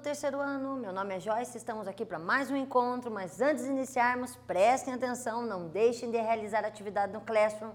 terceiro ano, meu nome é Joyce, estamos aqui para mais um encontro, mas antes de iniciarmos, prestem atenção, não deixem de realizar a atividade no Classroom,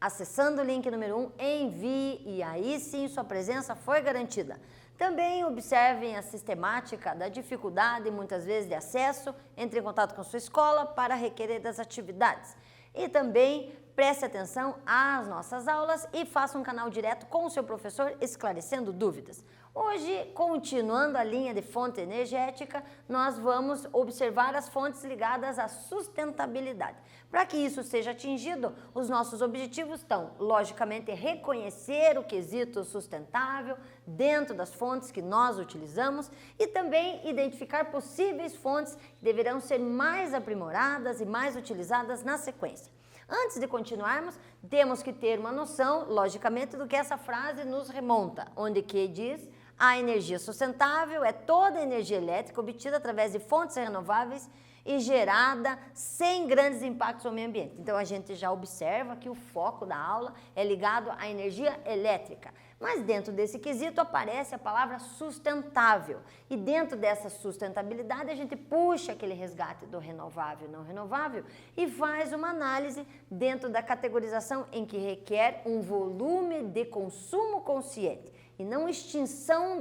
acessando o link número 1, envie e aí sim sua presença foi garantida. Também observem a sistemática da dificuldade, muitas vezes, de acesso, entre em contato com sua escola para requerer das atividades. E também preste atenção às nossas aulas e faça um canal direto com o seu professor esclarecendo dúvidas. Hoje, continuando a linha de fonte energética, nós vamos observar as fontes ligadas à sustentabilidade. Para que isso seja atingido, os nossos objetivos estão, logicamente, reconhecer o quesito sustentável dentro das fontes que nós utilizamos e também identificar possíveis fontes que deverão ser mais aprimoradas e mais utilizadas na sequência. Antes de continuarmos, temos que ter uma noção, logicamente, do que essa frase nos remonta, onde que diz: a energia sustentável é toda a energia elétrica obtida através de fontes renováveis e gerada sem grandes impactos ao meio ambiente. Então, a gente já observa que o foco da aula é ligado à energia elétrica. Mas dentro desse quesito aparece a palavra sustentável. E dentro dessa sustentabilidade a gente puxa aquele resgate do renovável e não renovável e faz uma análise dentro da categorização em que requer um volume de consumo consciente e não extinção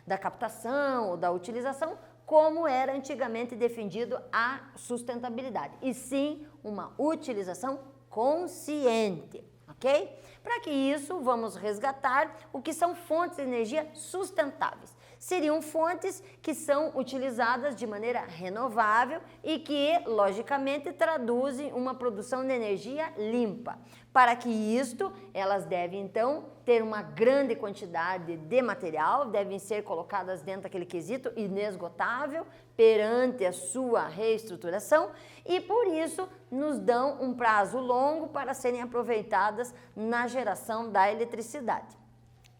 da captação ou da utilização, como era antigamente defendido a sustentabilidade, e sim uma utilização consciente, ok? Para que isso, vamos resgatar o que são fontes de energia sustentáveis. Seriam fontes que são utilizadas de maneira renovável e que, logicamente, traduzem uma produção de energia limpa. Para que isto, elas devem, então, ter uma grande quantidade de material, devem ser colocadas dentro daquele quesito inesgotável perante a sua reestruturação e, por isso, nos dão um prazo longo para serem aproveitadas na geração da eletricidade.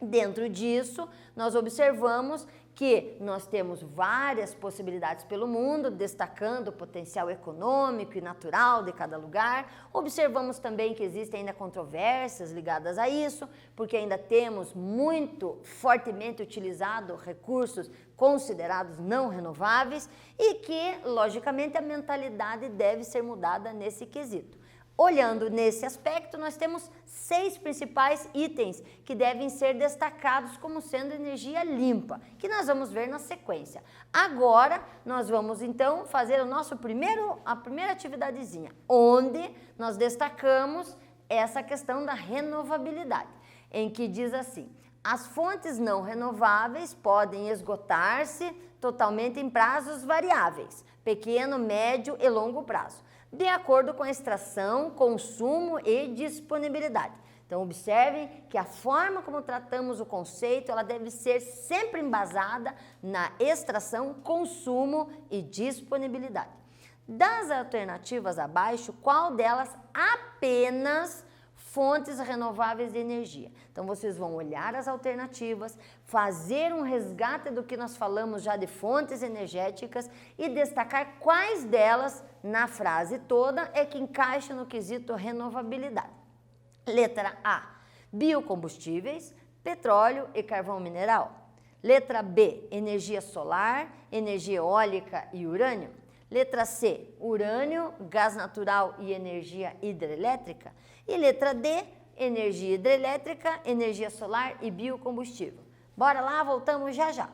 Dentro disso, nós observamos que nós temos várias possibilidades pelo mundo, destacando o potencial econômico e natural de cada lugar. Observamos também que existem ainda controvérsias ligadas a isso, porque ainda temos muito fortemente utilizado recursos considerados não renováveis e que, logicamente, a mentalidade deve ser mudada nesse quesito. Olhando nesse aspecto, nós temos 6 principais itens que devem ser destacados como sendo energia limpa, que nós vamos ver na sequência. Agora, nós vamos então fazer a primeira atividadezinha, onde nós destacamos essa questão da renovabilidade, em que diz assim: as fontes não renováveis podem esgotar-se totalmente em prazos variáveis, pequeno, médio e longo prazo, de acordo com a extração, consumo e disponibilidade. Então, observem que a forma como tratamos o conceito, ela deve ser sempre embasada na extração, consumo e disponibilidade. Das alternativas abaixo, qual delas apenas fontes renováveis de energia? Então, vocês vão olhar as alternativas, fazer um resgate do que nós falamos já de fontes energéticas e destacar quais delas, na frase toda, é que encaixa no quesito renovabilidade. Letra A, biocombustíveis, petróleo e carvão mineral. Letra B, energia solar, energia eólica e urânio. Letra C, urânio, gás natural e energia hidrelétrica. E letra D, energia hidrelétrica, energia solar e biocombustível. Bora lá, voltamos já já.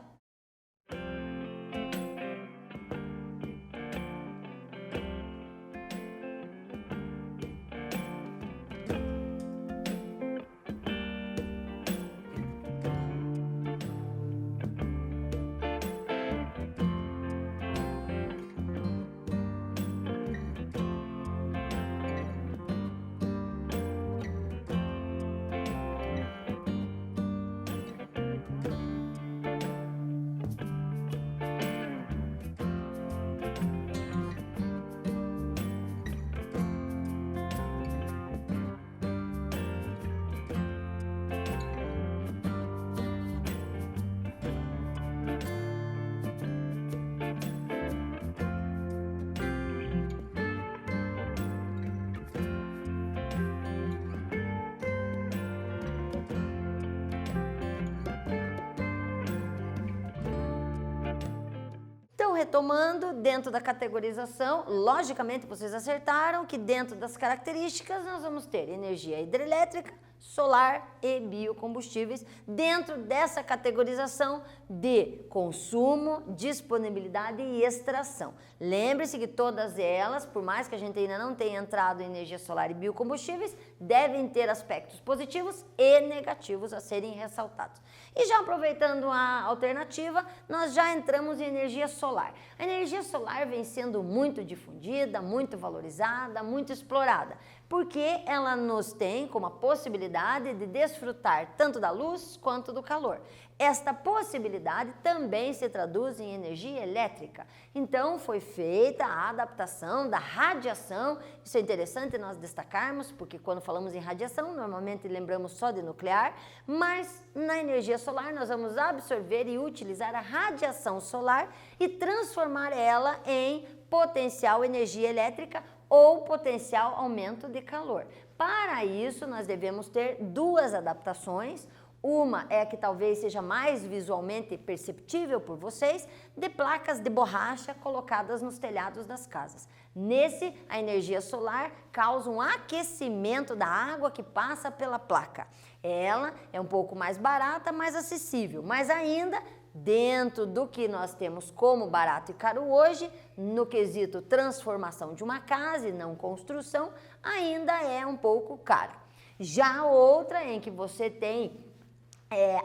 Então, retomando, dentro da categorização, logicamente vocês acertaram que dentro das características nós vamos ter energia hidrelétrica, solar e biocombustíveis dentro dessa categorização de consumo, disponibilidade e extração. Lembre-se que todas elas, por mais que a gente ainda não tenha entrado em energia solar e biocombustíveis, devem ter aspectos positivos e negativos a serem ressaltados. E já aproveitando a alternativa, nós já entramos em energia solar. A energia solar vem sendo muito difundida, muito valorizada, muito explorada, porque ela nos tem como a possibilidade de desfrutar tanto da luz quanto do calor. Esta possibilidade também se traduz em energia elétrica. Então, foi feita a adaptação da radiação. Isso é interessante nós destacarmos, porque quando falamos em radiação, normalmente lembramos só de nuclear, mas na energia solar nós vamos absorver e utilizar a radiação solar e transformar ela em potencial energia elétrica ou potencial aumento de calor. Para isso, nós devemos ter duas adaptações. Uma é a que talvez seja mais visualmente perceptível por vocês, de placas de borracha colocadas nos telhados das casas. Nesse, a energia solar causa um aquecimento da água que passa pela placa. Ela é um pouco mais barata, mais acessível, mas ainda dentro do que nós temos como barato e caro hoje, no quesito transformação de uma casa e não construção, ainda é um pouco cara. Já outra em que você tem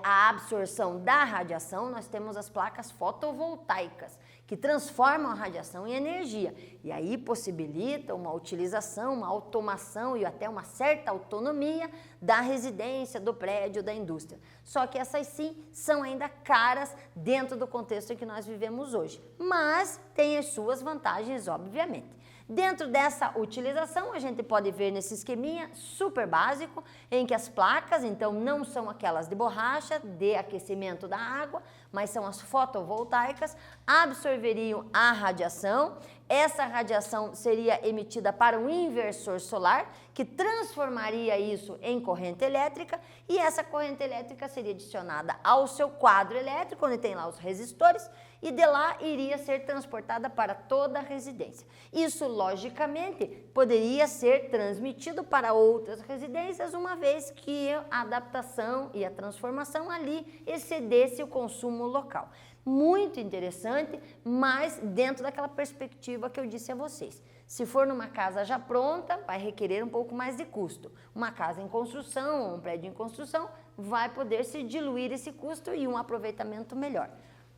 a absorção da radiação, nós temos as placas fotovoltaicas, que transformam a radiação em energia e aí possibilita uma utilização, uma automação e até uma certa autonomia da residência, do prédio, da indústria. Só que essas sim são ainda caras dentro do contexto em que nós vivemos hoje, mas tem as suas vantagens, obviamente. Dentro dessa utilização, a gente pode ver nesse esqueminha super básico, em que as placas, então, não são aquelas de borracha, de aquecimento da água, mas são as fotovoltaicas, absorveriam a radiação. Essa radiação seria emitida para um inversor solar, que transformaria isso em corrente elétrica, e essa corrente elétrica seria adicionada ao seu quadro elétrico, onde tem lá os resistores, e de lá iria ser transportada para toda a residência. Isso, logicamente, poderia ser transmitido para outras residências, uma vez que a adaptação e a transformação ali excedesse o consumo local. Muito interessante, mas dentro daquela perspectiva que eu disse a vocês. Se for numa casa já pronta, vai requerer um pouco mais de custo. Uma casa em construção ou um prédio em construção vai poder se diluir esse custo e um aproveitamento melhor.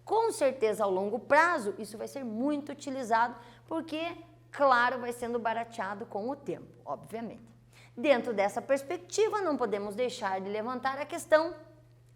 Com certeza, ao longo prazo, isso vai ser muito utilizado, porque, claro, vai sendo barateado com o tempo, obviamente. Dentro dessa perspectiva, não podemos deixar de levantar a questão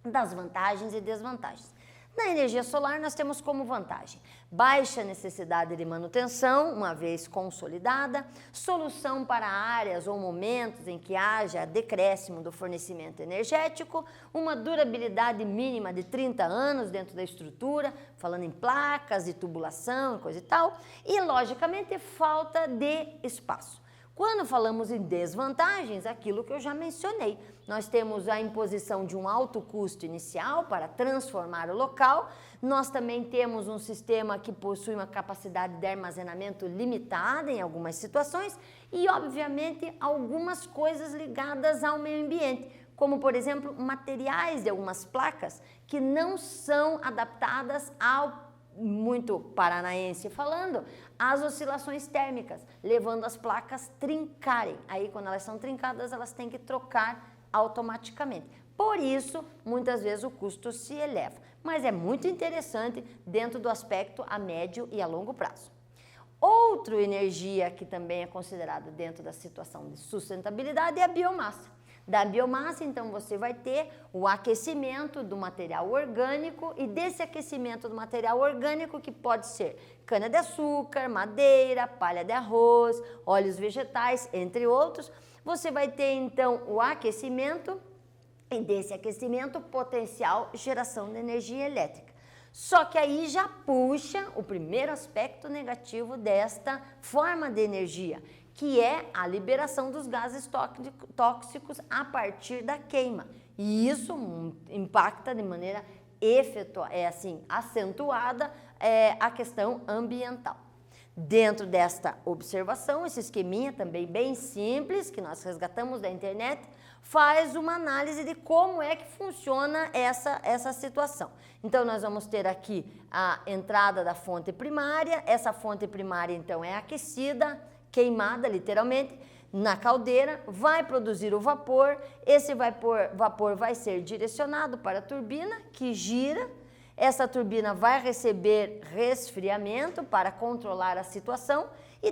das vantagens e desvantagens. Na energia solar, nós temos como vantagem baixa necessidade de manutenção, uma vez consolidada, solução para áreas ou momentos em que haja decréscimo do fornecimento energético, uma durabilidade mínima de 30 anos dentro da estrutura, falando em placas e tubulação, coisa e tal, e, logicamente, falta de espaço. Quando falamos em desvantagens, aquilo que eu já mencionei, nós temos a imposição de um alto custo inicial para transformar o local, nós também temos um sistema que possui uma capacidade de armazenamento limitada em algumas situações e, obviamente, algumas coisas ligadas ao meio ambiente, como, por exemplo, materiais de algumas placas que não são adaptadas ao muito paranaense falando, as oscilações térmicas, levando as placas trincarem. Aí, quando elas são trincadas, elas têm que trocar automaticamente. Por isso, muitas vezes o custo se eleva. Mas é muito interessante dentro do aspecto a médio e a longo prazo. Outra energia que também é considerada dentro da situação de sustentabilidade é a biomassa. Da biomassa, então, você vai ter o aquecimento do material orgânico e desse aquecimento do material orgânico, que pode ser cana-de-açúcar, madeira, palha de arroz, óleos vegetais, entre outros, você vai ter, então, o aquecimento e desse aquecimento potencial geração de energia elétrica. Só que aí já puxa o primeiro aspecto negativo desta forma de energia, que é a liberação dos gases tóxicos a partir da queima. E isso impacta de maneira acentuada a questão ambiental. Dentro desta observação, esse esqueminha também bem simples, que nós resgatamos da internet, faz uma análise de como é que funciona essa situação. Então, nós vamos ter aqui a entrada da fonte primária, essa fonte primária, então, é aquecida, queimada, literalmente, na caldeira, vai produzir o vapor, esse vapor vai ser direcionado para a turbina, que gira. Essa turbina vai receber resfriamento para controlar a situação e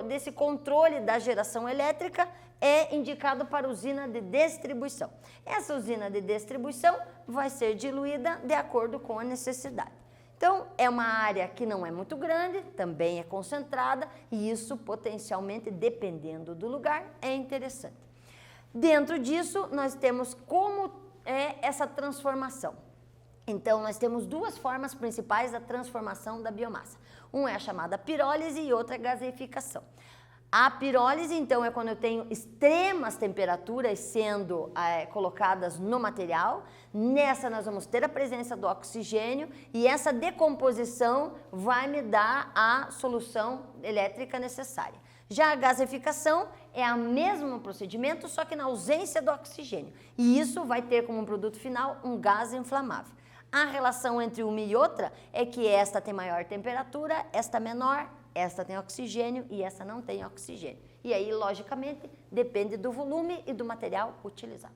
desse controle da geração elétrica é indicado para a usina de distribuição. Essa usina de distribuição vai ser diluída de acordo com a necessidade. Então, é uma área que não é muito grande, também é concentrada e isso potencialmente, dependendo do lugar, é interessante. Dentro disso, nós temos como é essa transformação. Então, nós temos duas formas principais da transformação da biomassa. Uma é a chamada pirólise e outra é a gaseificação. A pirólise, então, é quando eu tenho extremas temperaturas sendo colocadas no material. Nessa, nós vamos ter a presença do oxigênio e essa decomposição vai me dar a solução elétrica necessária. Já a gaseificação é o mesmo procedimento, só que na ausência do oxigênio. E isso vai ter como produto final um gás inflamável. A relação entre uma e outra é que esta tem maior temperatura, esta menor, esta tem oxigênio e essa não tem oxigênio. E aí, logicamente, depende do volume e do material utilizado.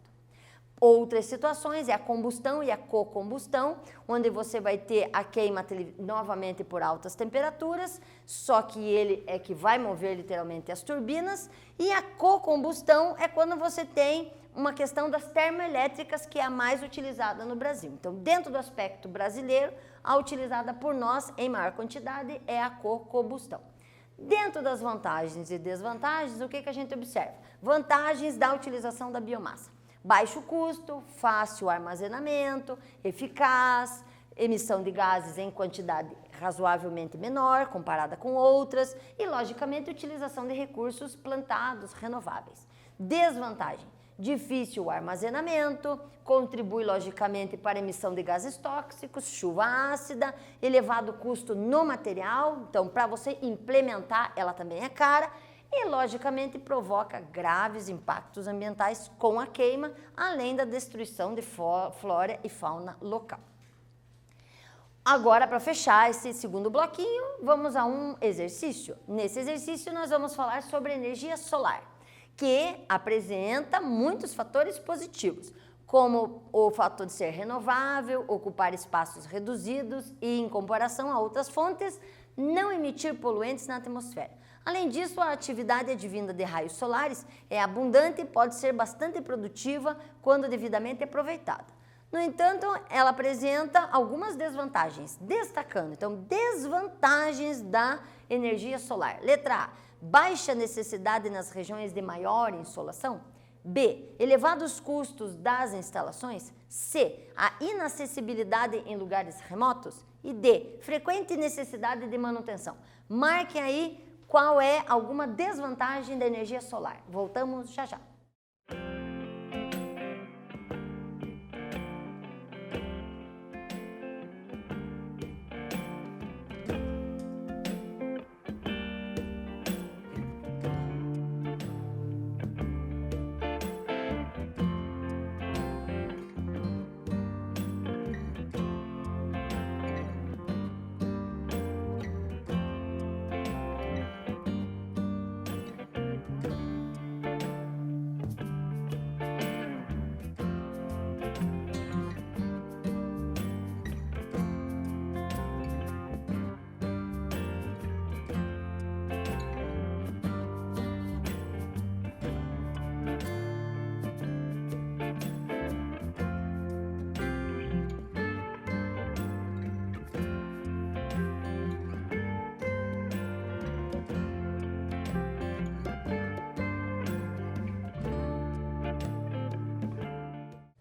Outras situações é a combustão e a cocombustão, onde você vai ter a queima novamente por altas temperaturas, só que ele é que vai mover literalmente as turbinas, e a cocombustão é quando você tem uma questão das termoelétricas, que é a mais utilizada no Brasil. Então, dentro do aspecto brasileiro, a utilizada por nós em maior quantidade é a cocombustão. Dentro das vantagens e desvantagens, o que a gente observa? Vantagens da utilização da biomassa. Baixo custo, fácil armazenamento, eficaz, emissão de gases em quantidade razoavelmente menor comparada com outras e, logicamente, utilização de recursos plantados renováveis. Desvantagem: difícil o armazenamento, contribui logicamente para a emissão de gases tóxicos, chuva ácida, elevado custo no material, então para você implementar ela também é cara e logicamente provoca graves impactos ambientais com a queima, além da destruição de flora e fauna local. Agora, para fechar esse segundo bloquinho, vamos a um exercício. Nesse exercício nós vamos falar sobre energia solar, que apresenta muitos fatores positivos, como o fator de ser renovável, ocupar espaços reduzidos e, em comparação a outras fontes, não emitir poluentes na atmosfera. Além disso, a atividade advinda de raios solares é abundante e pode ser bastante produtiva quando devidamente aproveitada. No entanto, ela apresenta algumas desvantagens, destacando, então, desvantagens da energia solar. Letra A: baixa necessidade nas regiões de maior insolação. B: elevados custos das instalações. C: a inacessibilidade em lugares remotos. E D: frequente necessidade de manutenção. Marquem aí qual é alguma desvantagem da energia solar. Voltamos já já.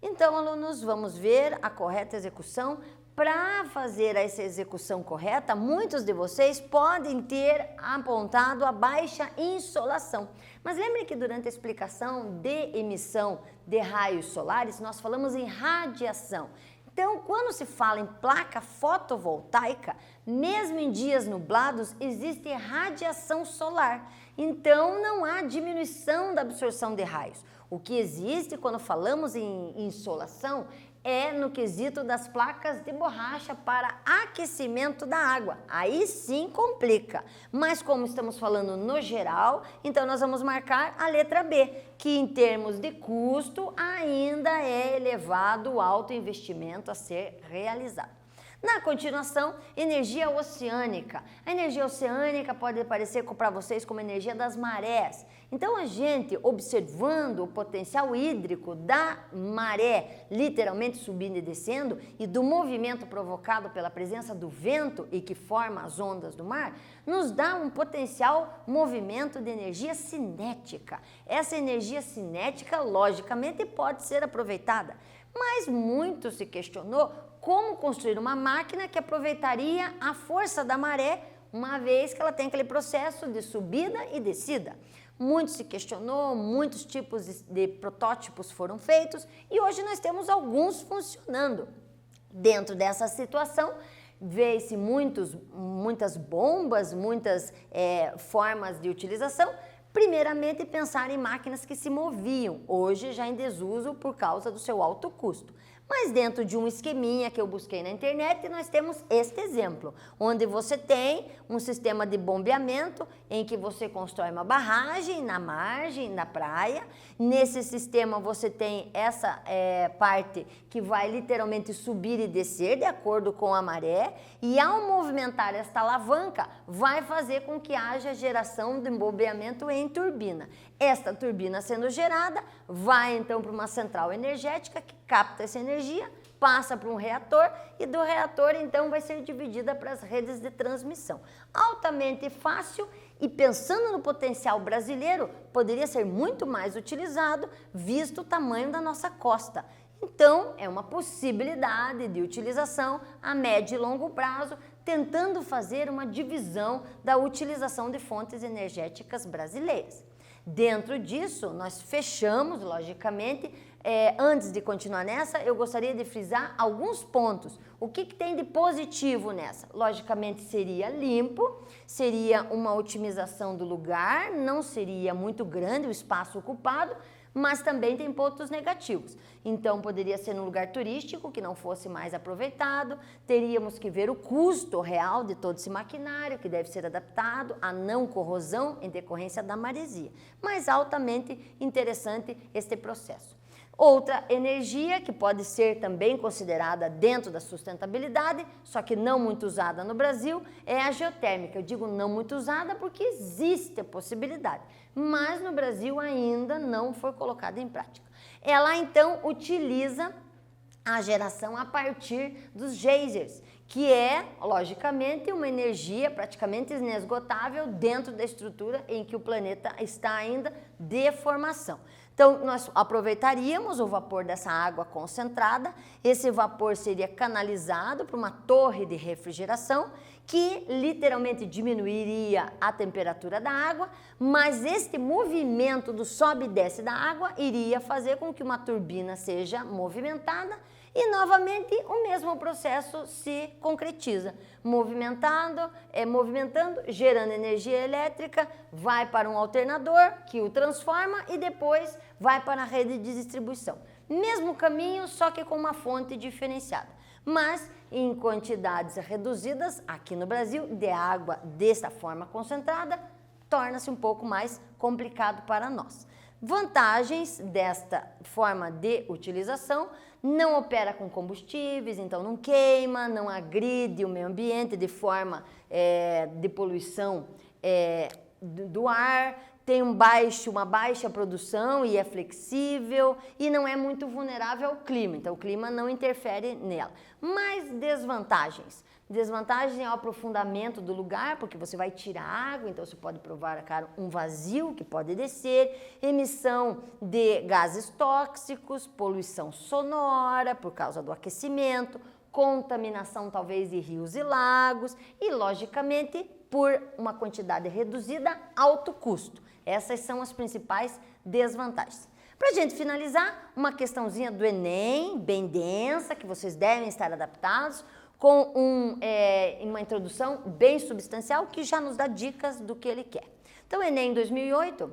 Então, alunos, vamos ver a correta execução. Para fazer essa execução correta, muitos de vocês podem ter apontado a baixa insolação. Mas lembre que durante a explicação de emissão de raios solares, nós falamos em radiação. Então, quando se fala em placa fotovoltaica, mesmo em dias nublados, existe radiação solar. Então, não há diminuição da absorção de raios. O que existe quando falamos em insolação é no quesito das placas de borracha para aquecimento da água. Aí sim complica. Mas como estamos falando no geral, então nós vamos marcar a letra B, que em termos de custo ainda é elevado o alto investimento a ser realizado. Na continuação, energia oceânica. A energia oceânica pode aparecer para vocês como energia das marés. Então, a gente, observando o potencial hídrico da maré, literalmente subindo e descendo, e do movimento provocado pela presença do vento e que forma as ondas do mar, nos dá um potencial movimento de energia cinética. Essa energia cinética, logicamente, pode ser aproveitada. Mas muito se questionou como construir uma máquina que aproveitaria a força da maré, uma vez que ela tem aquele processo de subida e descida. Muito se questionou, muitos tipos de protótipos foram feitos e hoje nós temos alguns funcionando. Dentro dessa situação, vê-se muitas bombas, muitas formas de utilização. Primeiramente, pensar em máquinas que se moviam, hoje já em desuso por causa do seu alto custo. Mas dentro de um esqueminha que eu busquei na internet, nós temos este exemplo, onde você tem um sistema de bombeamento em que você constrói uma barragem na margem, na praia. Nesse sistema você tem essa parte que vai literalmente subir e descer de acordo com a maré e ao movimentar esta alavanca vai fazer com que haja geração de bombeamento em turbina. Esta turbina sendo gerada vai então para uma central energética que capta essa energia, passa para um reator e do reator então vai ser dividida para as redes de transmissão. Altamente fácil e pensando no potencial brasileiro, poderia ser muito mais utilizado visto o tamanho da nossa costa. Então, é uma possibilidade de utilização a médio e longo prazo, tentando fazer uma divisão da utilização de fontes energéticas brasileiras. Dentro disso, nós fechamos, logicamente, antes de continuar nessa, eu gostaria de frisar alguns pontos. O que tem de positivo nessa? Logicamente, seria limpo, seria uma otimização do lugar, não seria muito grande o espaço ocupado, mas também tem pontos negativos. Então, poderia ser num lugar turístico que não fosse mais aproveitado, teríamos que ver o custo real de todo esse maquinário, que deve ser adaptado à não corrosão em decorrência da maresia. Mas altamente interessante este processo. Outra energia que pode ser também considerada dentro da sustentabilidade, só que não muito usada no Brasil, é a geotérmica. Eu digo não muito usada porque existe a possibilidade, mas no Brasil ainda não foi colocada em prática. Ela então utiliza a geração a partir dos geysers, que é, logicamente, uma energia praticamente inesgotável dentro da estrutura em que o planeta está ainda de formação. Então, nós aproveitaríamos o vapor dessa água concentrada, esse vapor seria canalizado para uma torre de refrigeração, que literalmente diminuiria a temperatura da água, mas este movimento do sobe e desce da água iria fazer com que uma turbina seja movimentada e novamente o mesmo processo se concretiza, movimentando, gerando energia elétrica, vai para um alternador que o transforma e depois vai para a rede de distribuição. Mesmo caminho, só que com uma fonte diferenciada, mas em quantidades reduzidas aqui no Brasil de água dessa forma concentrada, torna-se um pouco mais complicado para nós. Vantagens desta forma de utilização: não opera com combustíveis, então não queima, não agride o meio ambiente de forma de poluição do ar, tem uma baixa produção e é flexível e não é muito vulnerável ao clima, então o clima não interfere nela. Mas desvantagens. Desvantagem é o aprofundamento do lugar, porque você vai tirar água, então você pode provocar um vazio que pode descer, emissão de gases tóxicos, poluição sonora por causa do aquecimento, contaminação talvez de rios e lagos e, logicamente, por uma quantidade reduzida, alto custo. Essas são as principais desvantagens. Para a gente finalizar, uma questãozinha do Enem, bem densa, que vocês devem estar adaptados, com uma introdução bem substancial, que já nos dá dicas do que ele quer. Então, Enem 2008,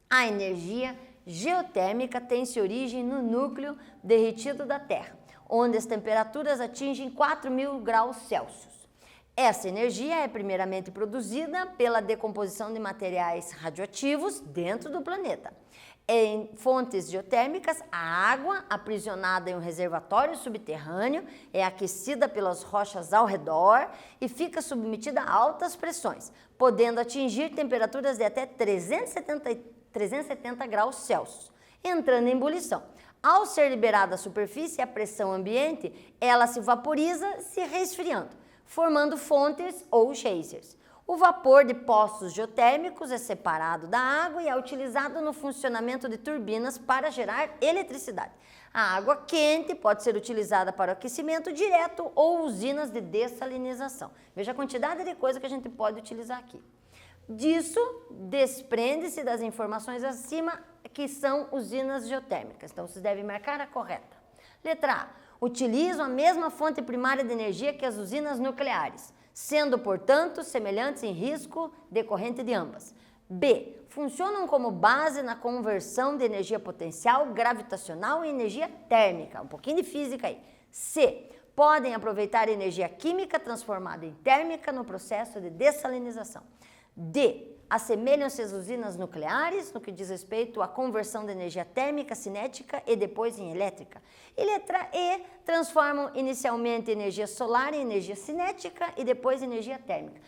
a energia geotérmica tem-se origem no núcleo derretido da Terra, onde as temperaturas atingem 4.000 graus Celsius. Essa energia é primeiramente produzida pela decomposição de materiais radioativos dentro do planeta. Em fontes geotérmicas, a água, aprisionada em um reservatório subterrâneo, é aquecida pelas rochas ao redor e fica submetida a altas pressões, podendo atingir temperaturas de até 370 graus Celsius, entrando em ebulição. Ao ser liberada à superfície, a pressão ambiente, ela se vaporiza, se resfriando, formando fontes ou geysers. O vapor de poços geotérmicos é separado da água e é utilizado no funcionamento de turbinas para gerar eletricidade. A água quente pode ser utilizada para o aquecimento direto ou usinas de dessalinização. Veja a quantidade de coisa que a gente pode utilizar aqui. Disso, desprende-se das informações acima, que são usinas geotérmicas. Então, vocês devem marcar a correta. Letra A. Utilizam a mesma fonte primária de energia que as usinas nucleares, sendo, portanto, semelhantes em risco decorrente de ambas. B. Funcionam como base na conversão de energia potencial gravitacional em energia térmica. Um pouquinho de física aí. C. Podem aproveitar energia química transformada em térmica no processo de dessalinização. D. Assemelham-se às usinas nucleares no que diz respeito à conversão de energia térmica, cinética e depois em elétrica. E letra E, transformam inicialmente energia solar em energia cinética e depois energia térmica.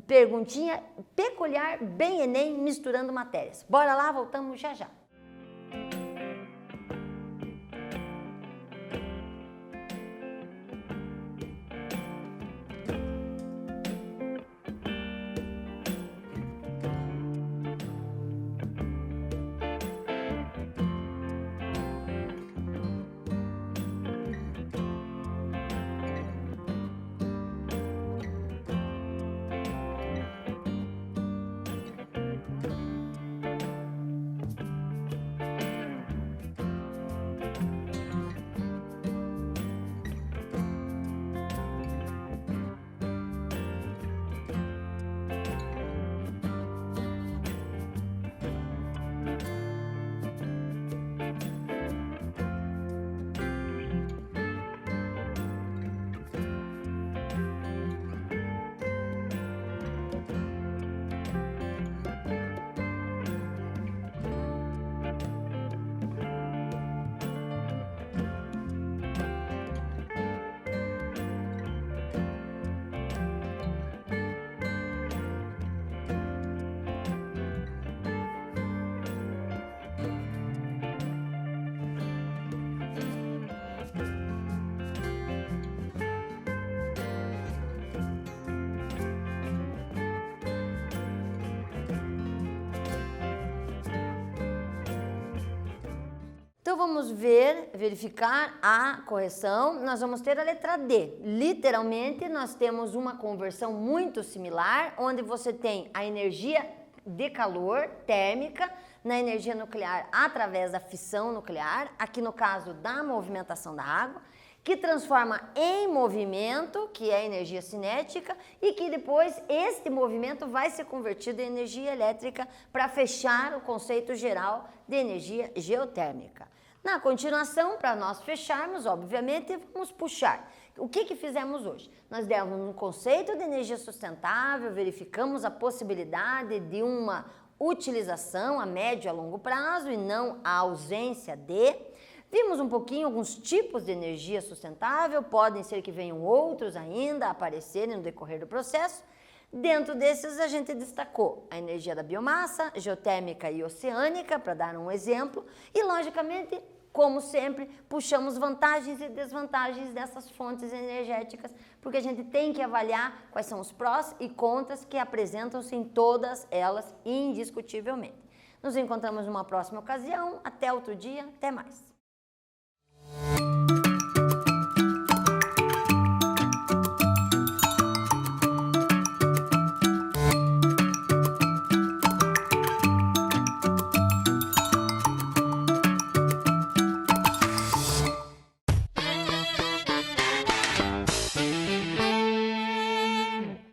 Perguntinha peculiar, bem Enem, misturando matérias. Bora lá, voltamos já já. Então vamos verificar a correção. Nós vamos ter a letra D. Literalmente, nós temos uma conversão muito similar, onde você tem a energia de calor térmica na energia nuclear através da fissão nuclear, aqui no caso da movimentação da água, que transforma em movimento, que é a energia cinética, e que depois este movimento vai ser convertido em energia elétrica para fechar o conceito geral de energia geotérmica. Na continuação, para nós fecharmos, obviamente, vamos puxar. O que fizemos hoje? Nós demos um conceito de energia sustentável, verificamos a possibilidade de uma utilização a médio e a longo prazo e não a ausência de. Vimos um pouquinho alguns tipos de energia sustentável, podem ser que venham outros ainda a aparecerem no decorrer do processo. Dentro desses, a gente destacou a energia da biomassa, geotérmica e oceânica, para dar um exemplo, e, logicamente, como sempre, puxamos vantagens e desvantagens dessas fontes energéticas, porque a gente tem que avaliar quais são os prós e contras que apresentam-se em todas elas, indiscutivelmente. Nos encontramos numa próxima ocasião. Até outro dia. Até mais.